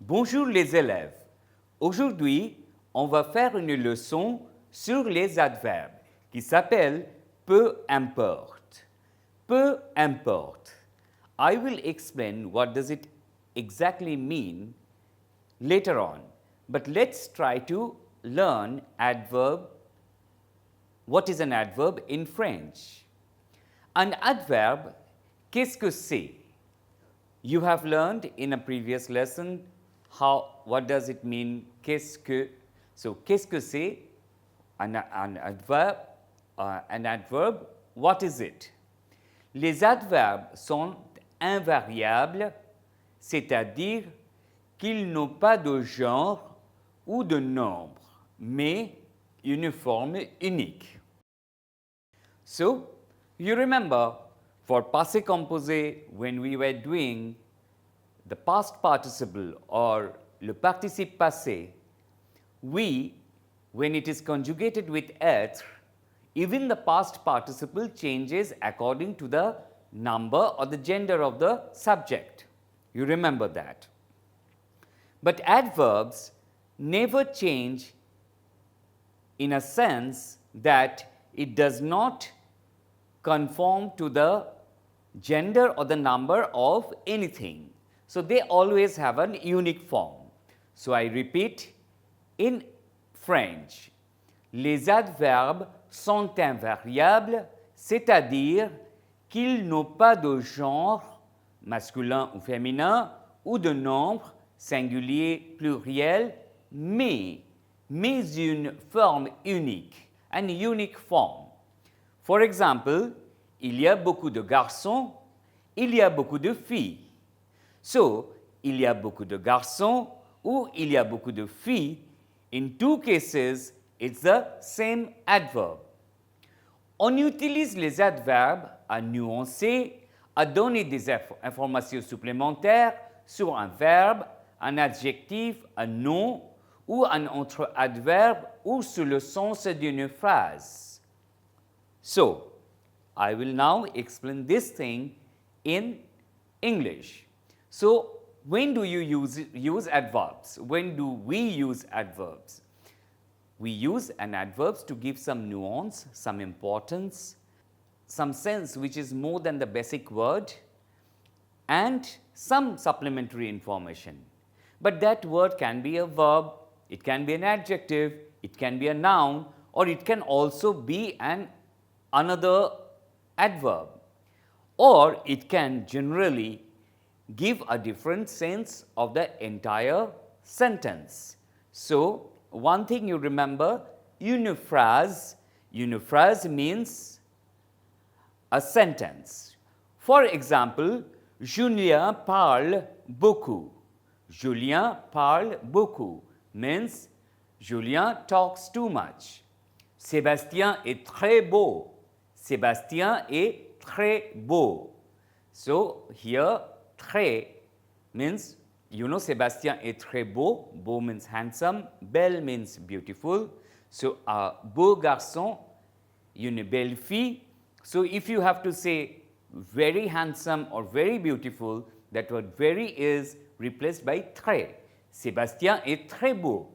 Bonjour les élèves. Aujourd'hui, on va faire une leçon sur les adverbes qui s'appelle peu importe. Peu importe. I will explain what does it exactly mean later on. But let's try to learn adverb. What is an adverb in French? An adverb, qu'est-ce que c'est? You have learned in a previous lesson what does it mean, qu'est-ce que. So, qu'est-ce que c'est? An adverb, what is it? Les adverbes sont invariables, c'est-à-dire qu'ils n'ont pas de genre ou de nombre, mais une forme unique. So, you remember for passé composé when we were doing the past participle or le participe passé, when it is conjugated with être, even the past participle changes according to the number or the gender of the subject. You remember that. But adverbs never change in a sense that it does not conform to the gender or the number of anything. So, they always have a unique form. So, I repeat, in French, les adverbes sont invariables, c'est-à-dire qu'ils n'ont pas de genre, masculin ou féminin, ou de nombre, singulier, pluriel, mais une forme unique, an unique form. For example, il y a beaucoup de garçons, il y a beaucoup de filles. So, il y a beaucoup de garçons ou il y a beaucoup de filles. In two cases, it's the same adverb. On utilise les adverbes à nuancer, à donner des informations supplémentaires sur un verbe, un adjectif, un nom ou un autre adverbe ou sur le sens d'une phrase. So, I will now explain this thing in English. So, when do you use adverbs? When do we use adverbs? We use an adverbs to give some nuance, some importance, some sense which is more than the basic word, and some supplementary information. But that word can be a verb, it can be an adjective, it can be a noun, or it can also be another adverb, or it can generally give a different sense of the entire sentence. So, one thing you remember, une phrase means a sentence. For example, Julien parle beaucoup. Julien parle beaucoup means Julien talks too much. Sébastien est très beau. Sébastien est très beau. So, here, très means, you know, Sébastien est très beau. Beau means handsome. Belle means beautiful. So, a beau garçon, une belle fille. So, if you have to say very handsome or very beautiful, that word very is replaced by très. Sébastien est très beau.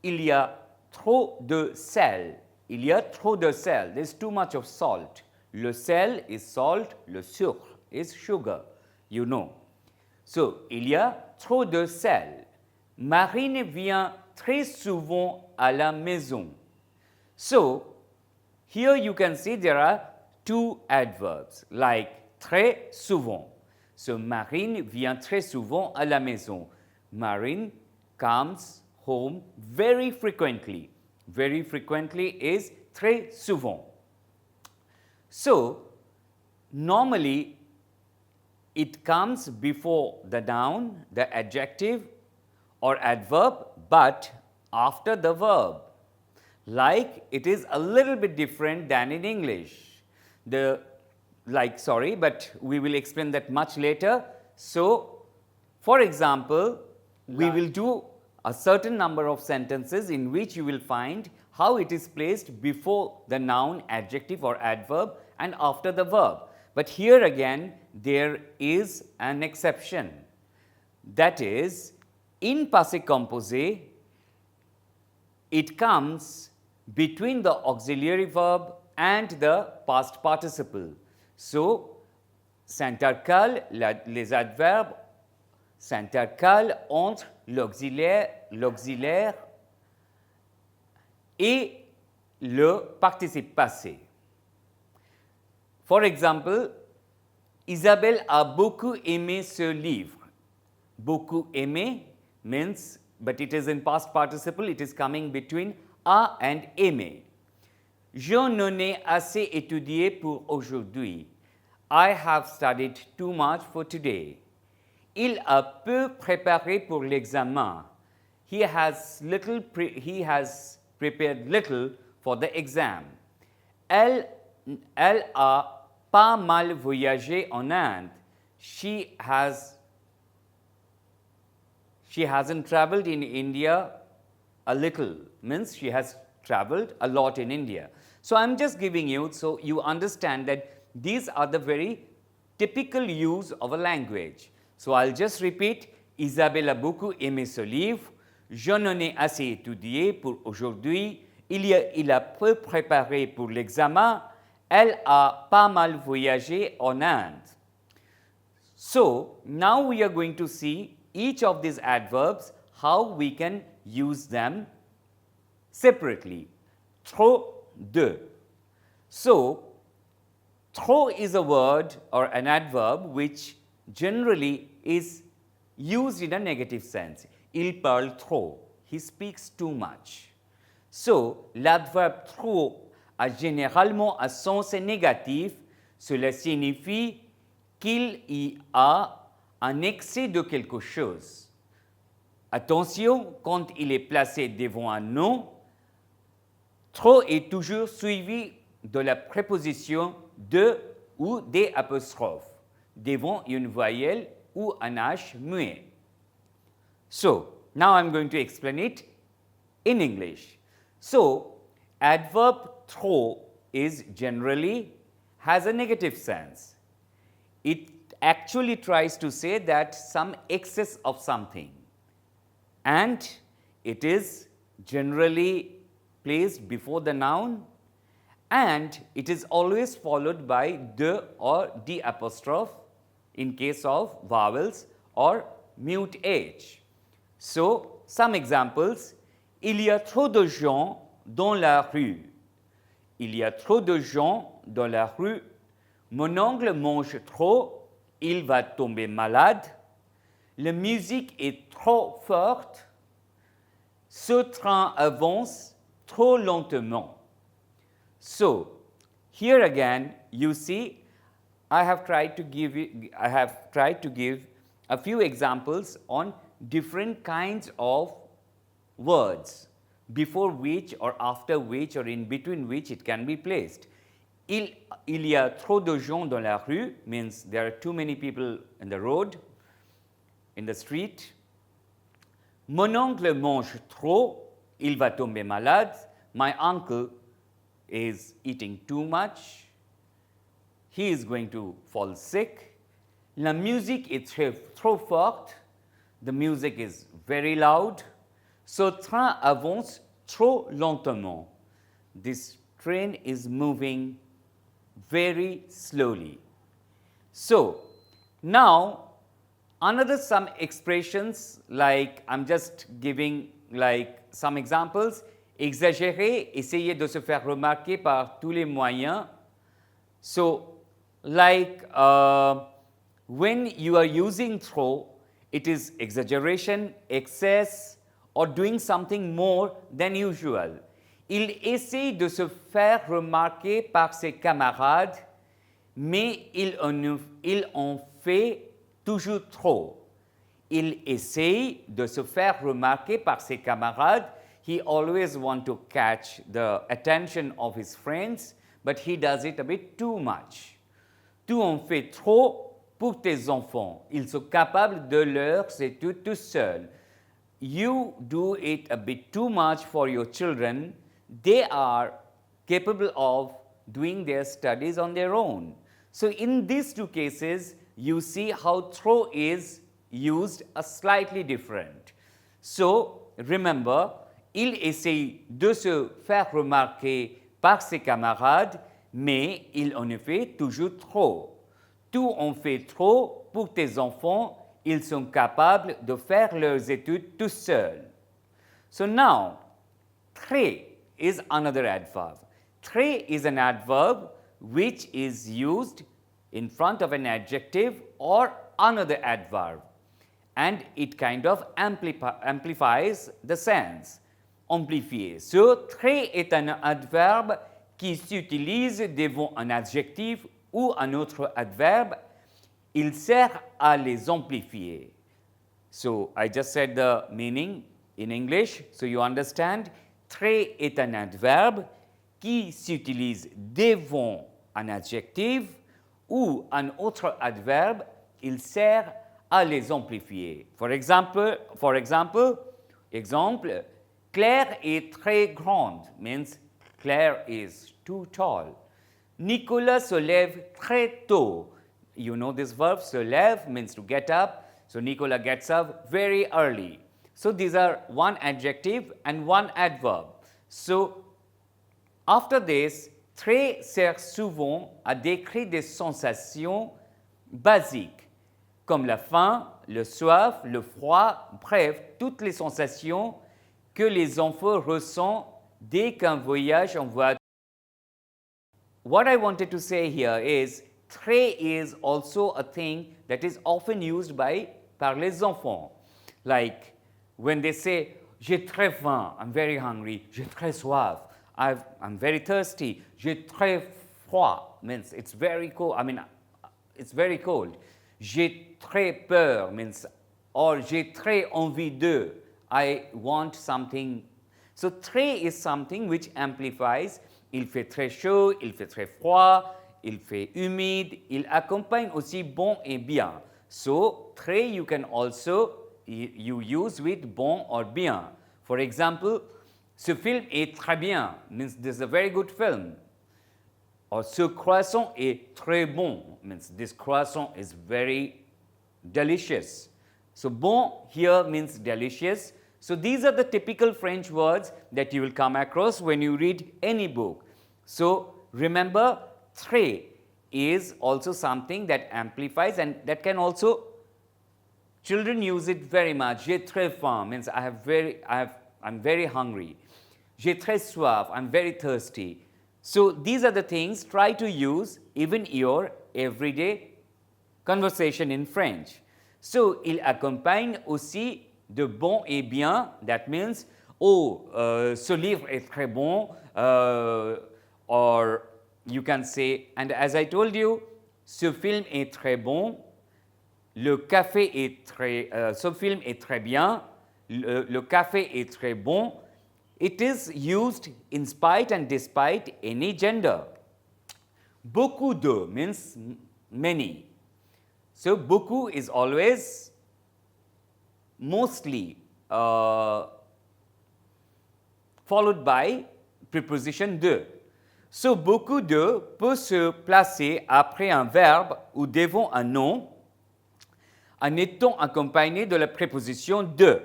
Il y a trop de sel. Il y a trop de sel. There is too much of salt. Le sel is salt. Le sucre is sugar. You know. So, il y a trop de sel. Marine vient très souvent à la maison. So, here you can see there are two adverbs like très souvent. So, Marine vient très souvent à la maison. Marine comes home very frequently. Very frequently is très souvent. So, normally it comes before the noun, the adjective, or adverb, but after the verb. Like it is a little bit different than in English. But we will explain that much later. So, for example, we will do a certain number of sentences in which you will find how it is placed before the noun, adjective or adverb and after the verb. But here again there is an exception. That is, in passé composé, it comes between the auxiliary verb and the past participle. So, s'intercalent les adverbes s'intercalent entre l'auxiliaire et le participe passé. For example, Isabelle a beaucoup aimé ce livre. Beaucoup aimé means, but it is in past participle, it is coming between a and aimé. Je n'en ai assez étudié pour aujourd'hui. I have studied too much for today. Il a peu préparé pour l'examen. He has prepared little for the exam. Elle a pas mal voyagé en Inde. She hasn't traveled in India a little, means she has traveled a lot in India. So, I am just giving you, so you understand that these are the very typical use of a language. So, I will just repeat, Isabelle a beaucoup aimé ce livre, je n'en ai assez étudié pour aujourd'hui, il a peu préparé pour l'examen, elle a pas mal voyagé en Inde. So, now we are going to see each of these adverbs, how we can use them separately. Trop de. So, trop is a word or an adverb which generally is used in a negative sense. Il parle trop. He speaks too much. So, l'adverbe trop a généralement un sens négatif. Cela signifie qu'il y a un excès de quelque chose. Attention, quand il est placé devant un nom, trop est toujours suivi de la préposition de ou des apostrophes devant une voyelle ou un H muet. So, now I am going to explain it in English. So, adverb trop is generally has a negative sense. It actually tries to say that some excess of something, and it is generally placed before the noun, and it is always followed by de or d apostrophe in case of vowels or mute H. So, some examples: il y a trop de gens dans la rue. Il y a trop de gens dans la rue. Mon oncle mange trop, il va tomber malade. La musique est trop forte. Ce train avance trop lentement. So, here again you see I have tried to give a few examples on different kinds of words before which or after which or in between which it can be placed. Il y a trop de gens dans la rue means there are too many people in the road, in the street. Mon oncle mange trop, il va tomber malade. My uncle is eating too much, he is going to fall sick. La musique est trop forte, the music is very loud. Ce train avance trop lentement. This train is moving very slowly. So, now another some expressions, like I am just giving like some examples. Exagérer, essayer de se faire remarquer par tous les moyens. So, like when you are using trop, it is exaggeration, excess, or doing something more than usual. Il essaie de se faire remarquer par ses camarades, mais il en fait toujours trop. il essaye de se faire remarquer par ses camarades. He always wants to catch the attention of his friends, but he does it a bit too much. Tu en fais trop pour tes enfants. Ils sont capables de leurs études tout seuls. You do it a bit too much for your children. They are capable of doing their studies on their own. So in these two cases, you see how trop is used a slightly different. So remember, il essaye de se faire remarquer par ses camarades, mais il en fait toujours trop. Tu en fais trop pour tes enfants, ils sont capables de faire leurs études tout seuls. So now, très is another adverb. Très is an adverb which is used in front of an adjective or another adverb, and it kind of amplifies the sense. Amplifier. So, très est un adverbe qui s'utilise devant un adjectif ou un autre adverbe. Il sert à les amplifier. So, I just said the meaning in English, so you understand. Très est un adverbe qui s'utilise devant un adjectif ou un autre adverbe. Il sert à les amplifier. For example, Claire est très grande, means Claire is too tall. Nicolas se lève très tôt. You know this verb, se lève means to get up. So Nicolas gets up very early. So these are one adjective and one adverb. So after this, très sert souvent à décrire des sensations basiques, comme la faim, le soif, le froid, bref, toutes les sensations que les enfants ressentent dès qu'un voyage en voiture. What I wanted to say here is, très is also a thing that is often used par les enfants. Like when they say, j'ai très faim, I'm very hungry, j'ai très soif, I'm very thirsty, j'ai très froid, means it's very cold, it's very cold. J'ai très peur, means, or j'ai très envie de, I want something. So, très is something which amplifies. Il fait très chaud, il fait très froid, il fait humide, il accompagne aussi bon et bien. So, très you can also you use with bon or bien. For example, ce film est très bien, means this is a very good film. Or ce croissant est très bon, means this croissant is very delicious. So, bon here means delicious. So, these are the typical French words that you will come across when you read any book. So, remember, très is also something that amplifies, and that can also, children use it very much. J'ai très faim means I'm very hungry. J'ai très soif, I'm very thirsty. So, these are the things try to use even your everyday conversation in French. So, il accompagne aussi de bon et bien, that means, ce livre est très bon, or you can say, and as I told you, ce film est très bon, le café est très, ce film est très bien, le café est très bon. It is used in spite and despite any gender. Beaucoup de means many. So, beaucoup is always mostly followed by preposition de. So, beaucoup de peut se placer après un verbe ou devant un nom en étant accompagné de la préposition de.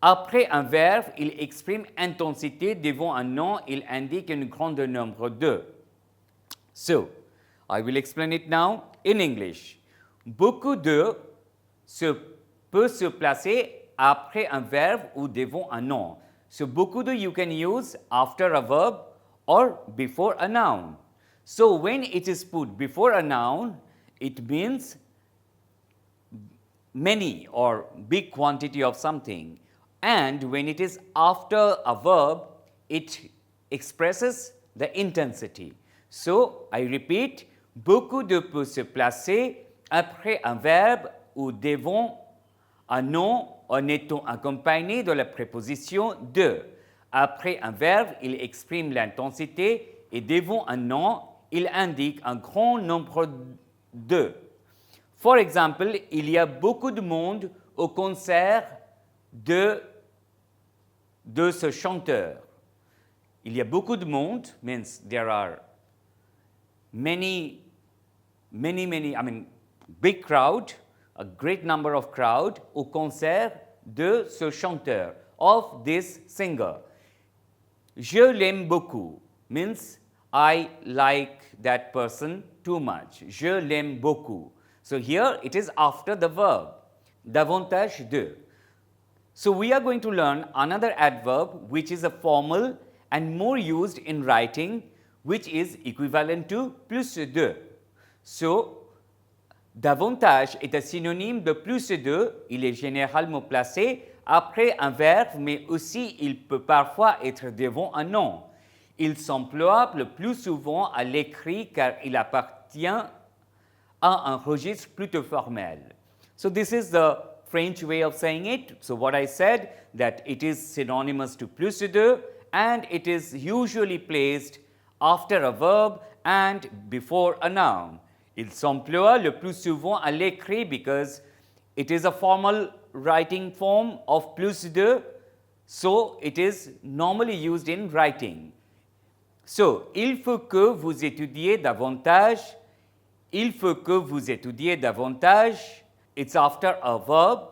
Après un verbe, il exprime intensité devant un nom, il indique un grand nombre de. So, I will explain it now in English. Beaucoup de peut se placer après un verbe ou devant un nom. So, beaucoup de you can use after a verb or before a noun. So, when it is put before a noun, it means many or big quantity of something. And when it is after a verb, it expresses the intensity. So, I repeat, beaucoup de peut se placer après un verbe ou devant Un nom en étant accompagné de la préposition de. Après un verbe, il exprime l'intensité et devant un nom, il indique un grand nombre de. For example, il y a beaucoup de monde au concert de ce chanteur. Il y a beaucoup de monde means there are many, big crowd, a great number of crowd au concert de ce chanteur, of this singer. Je l'aime beaucoup means I like that person too much. Je l'aime beaucoup. So here it is after the verb, davantage de. So we are going to learn another adverb which is a formal and more used in writing, which is equivalent to plus de. So, davantage est un synonyme de plus de. Il est généralement placé après un verbe, mais aussi il peut parfois être devant un nom. Il s'emploie le plus souvent à l'écrit car il appartient à un registre plutôt formel. So this is the French way of saying it. So what I said, that it is synonymous to plus de, and it is usually placed after a verb and before a noun. Il s'emploie le plus souvent à l'écrit because it is a formal writing form of plus de, so it is normally used in writing. So, il faut que vous étudiez davantage. Il faut que vous étudiez davantage. It's after a verb.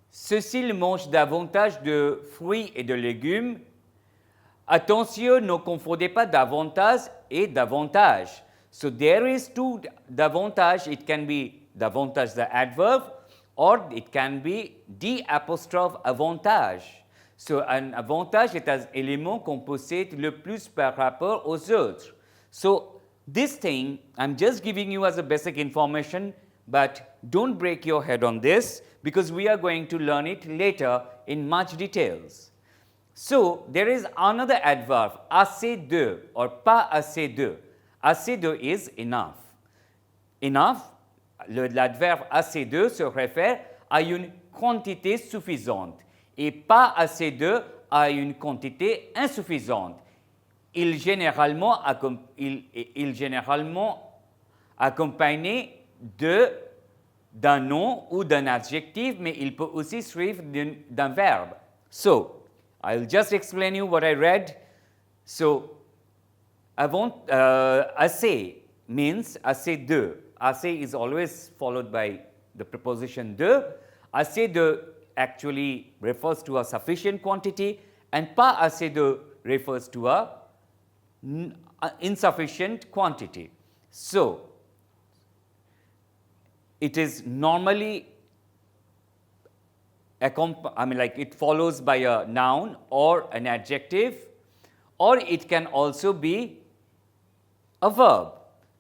Ceux-ci mangent davantage de fruits et de légumes. Attention, ne confondez pas davantage et davantage. So there is two davantage. It can be davantage the adverb or it can be the apostrophe avantage. So un avantage est un élément qu'on possède le plus par rapport aux autres. So this thing I'm just giving you as a basic information, but don't break your head on this because we are going to learn it later in much details. So there is another adverb, assez de or pas assez de. Assez de is enough. Enough, l'adverbe assez de se réfère à une quantité suffisante et pas assez de à une quantité insuffisante. Il généralement accompagné d'un nom ou d'un adjectif, mais il peut aussi suivre d'un verbe. So, I'll just explain you what I read. So, assez means assez de. Assez is always followed by the preposition de. Assez de actually refers to a sufficient quantity, and pas assez de refers to a insufficient quantity. So, it is normally it follows by a noun or an adjective, or it can also be a verb.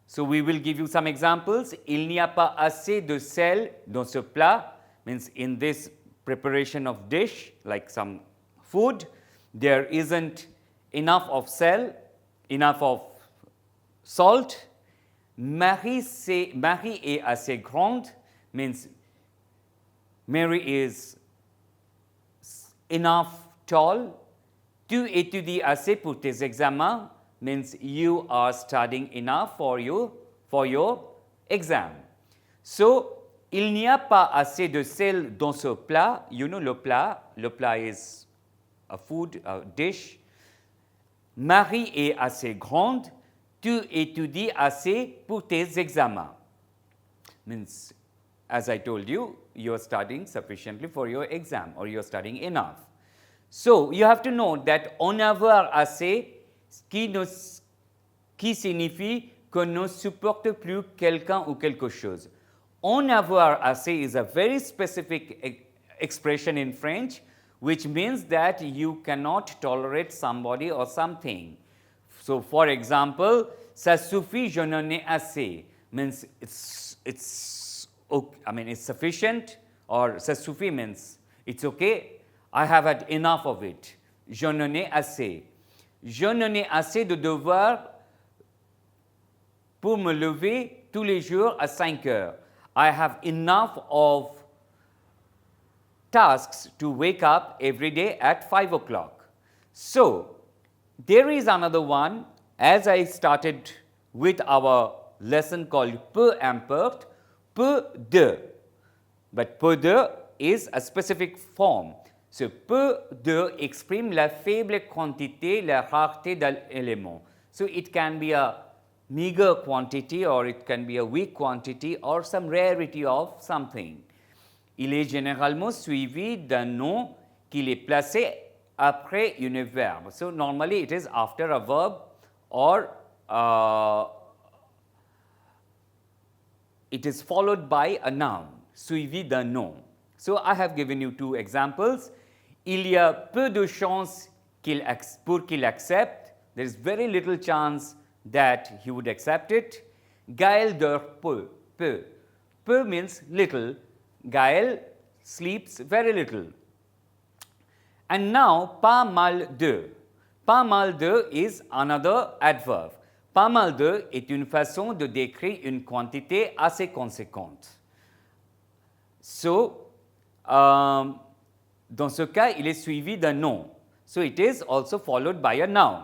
So we will give you some examples. Il n'y a pas assez de sel dans ce plat, means in this preparation of dish, like some food, there isn't enough of enough of salt. Marie est assez grande, means Mary is enough tall. Tu étudies assez pour tes examens, means you are studying enough for your exam. So, il n'y a pas assez de sel dans ce plat. You know le plat is a food, a dish. Marie est assez grande. Tu étudies assez pour tes examens. Means, as I told you, you are studying sufficiently for your exam or you are studying enough. So, you have to know that en avoir assez, qui signifie qu'on ne supporte plus quelqu'un ou quelque chose. En avoir assez is a very specific expression in French, which means that you cannot tolerate somebody or something. So, for example, ça suffit, je n'en ai assez, means it's sufficient, or ça suffit means it's okay, I have had enough of it. Je n'en ai assez. Je n'en ai assez de devoirs pour me lever tous les jours à 5 heures. I have enough of tasks to wake up every day at 5 o'clock. So, there is another one, as I started with our lesson called peu importe, peu de. But peu de is a specific form. So, peu de exprime la faible quantité, la rareté d'un élément. So, it can be a meager quantity or it can be a weak quantity or some rarity of something. Il est généralement suivi d'un nom qu'il est placé après une verbe. So, normally it is after a verb or it is followed by a noun, suivi d'un nom. So, I have given you two examples. Il y a peu de chances pour qu'il accepte. There is very little chance that he would accept it. Gaël dort peu. Peu. Peu means little. Gaël sleeps very little. And now, pas mal de. Pas mal de is another adverb. Pas mal de est une façon de décrire une quantité assez conséquente. So, dans ce cas, il est suivi d'un nom. So, it is also followed by a noun.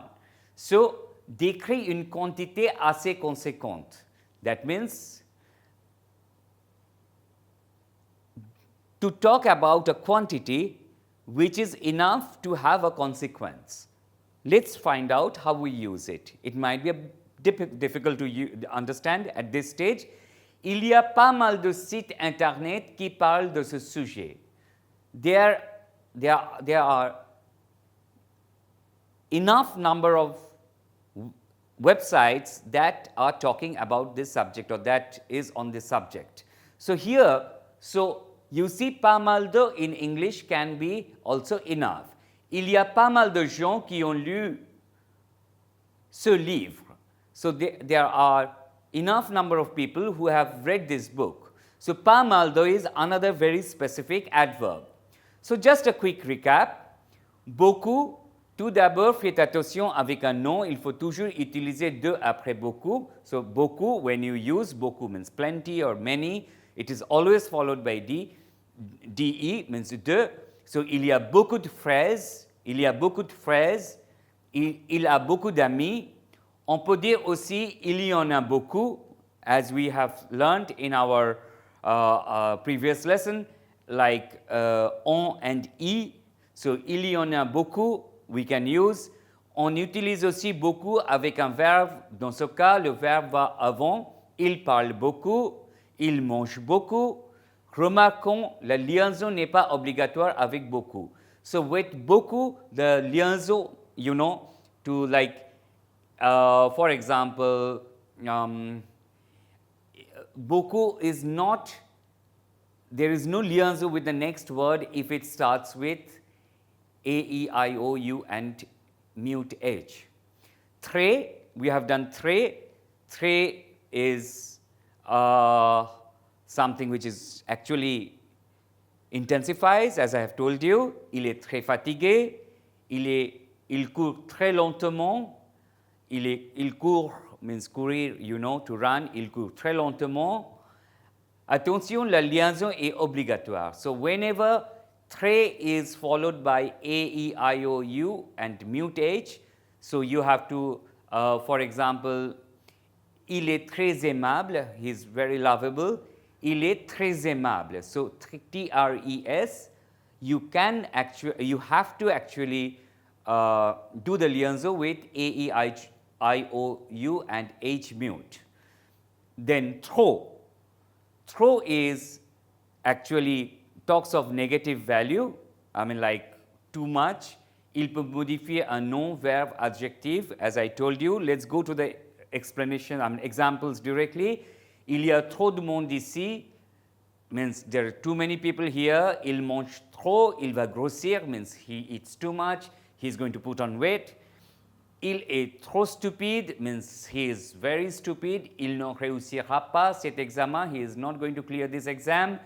So, décrire une quantité assez conséquente. That means to talk about a quantity which is enough to have a consequence. Let's find out how we use it. It might be difficult to understand at this stage. Il y a pas mal de sites internet qui parlent de ce sujet. There are enough number of websites that are talking about this subject or that is on this subject. So, here, you see pas mal de in English can be also enough. Il y a pas mal de gens qui ont lu ce livre. So, there are enough number of people who have read this book. So, pas mal de is another very specific adverb. So, just a quick recap. Beaucoup, tout d'abord, faites attention avec un nom, il faut toujours utiliser de après beaucoup. So, beaucoup, when you use beaucoup means plenty or many, it is always followed by de means de. So, il y a beaucoup de fraises, il a beaucoup d'amis. On peut dire aussi, il y en a beaucoup, as we have learned in our previous lesson, like on and i. So, il y en a beaucoup, we can use. On utilise aussi beaucoup avec un verbe. Dans ce cas, le verbe va avant. Il parle beaucoup, il mange beaucoup. Remarquons, la liaison n'est pas obligatoire avec beaucoup. So, with beaucoup, the liaison, you know, to like, for example, beaucoup is not, there is no liaison with the next word if it starts with A, E, I, O, U and mute H. Très, we have done très. Très is something which is actually intensifies, as I have told you. Il est très fatigué. Il court très lentement. Il court means courir, you know, to run. Il court très lentement. Attention, la liaison est obligatoire. So, whenever très is followed by A, E, I, O, U and mute H, so you have to, for example, il est très aimable, he is very lovable. Il est très aimable. So, T-R-E-S, you have to actually do the liaison with A, E, I, O, U and H mute. Then trop. Trop is actually talks of negative value, I mean like too much. Il peut modifier un nom, verbe, adjective, as I told you. Let's go to the explanation, examples directly. Il y a trop de monde ici, means there are too many people here. Il mange trop, il va grossir, means he eats too much, he is going to put on weight. Il est trop stupide, means he is very stupid. Il ne réussira pas cet examen, he is not going to clear this exam.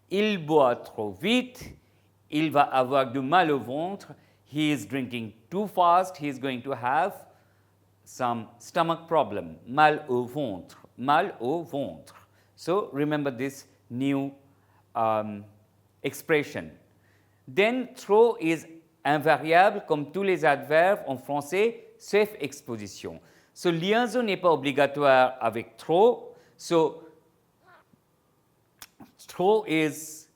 Il boit trop vite, il va avoir du mal au ventre. He is drinking too fast, he is going to have some stomach problem, mal au ventre. Mal au ventre. So, remember this new expression. then trop is invariable comme tous les adverbes en français, sauf exposition. So, liaison n'est pas obligatoire avec trop. So, trop is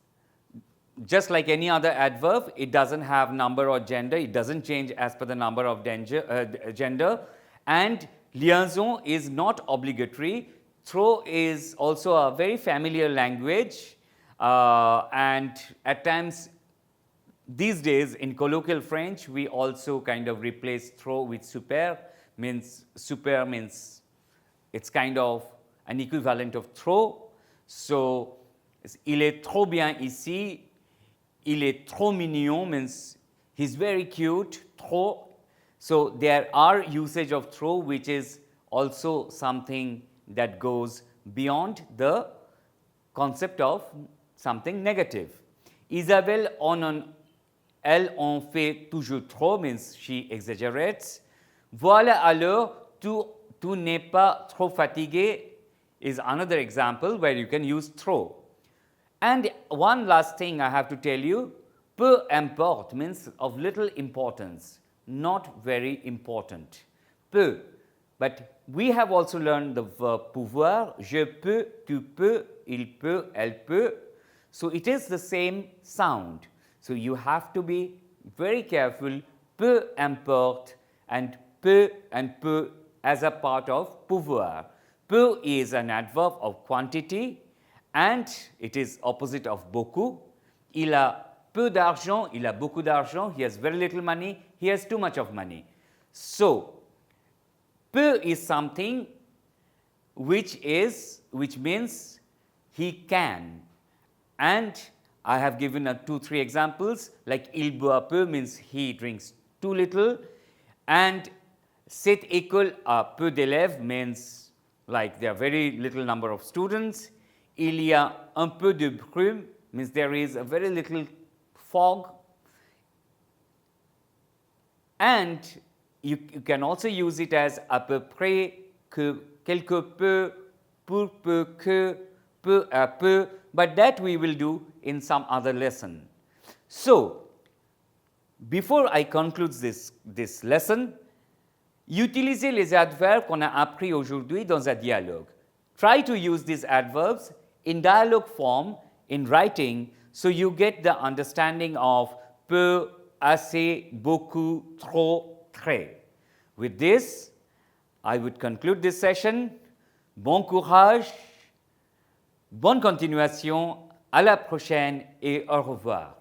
just like any other adverb, it doesn't have number or gender, it doesn't change as per the number of gender, and liaison is not obligatory. Trop is also a very familiar language, and at times these days in colloquial French, we also kind of replace trop with super means it's kind of an equivalent of trop. So, il est trop bien ici, il est trop mignon means he's very cute, trop. So, there are usage of trop which is also something that goes beyond the concept of something negative. Isabelle elle en fait toujours trop means she exaggerates. Voilà alors, tu n'es pas trop fatigué is another example where you can use trop. And one last thing I have to tell you, peu importe means of little importance, not very important. Peu. But we have also learned the verb pouvoir, je peux, tu peux, il peut, elle peut. So, it is the same sound. So, you have to be very careful, peu importe and peu as a part of pouvoir. Peu is an adverb of quantity and it is opposite of beaucoup. Il a peu d'argent, il a beaucoup d'argent, he has very little money, he has too much of money. So, peu is something which means he can, and I have given 2-3 examples like il boit peu means he drinks too little, and cette école a peu d'élèves means like there are very little number of students. Il y a un peu de brume means there is a very little fog, and you can also use it as à peu près, que, quelque peu, pour peu que, peu à peu, but that we will do in some other lesson. So, before I conclude this lesson, utilisez les adverbes qu'on a appris aujourd'hui dans un dialogue. Try to use these adverbs in dialogue form in writing so you get the understanding of peu, assez, beaucoup, trop, très. With this, I would conclude this session. Bon courage, bonne continuation, à la prochaine et au revoir.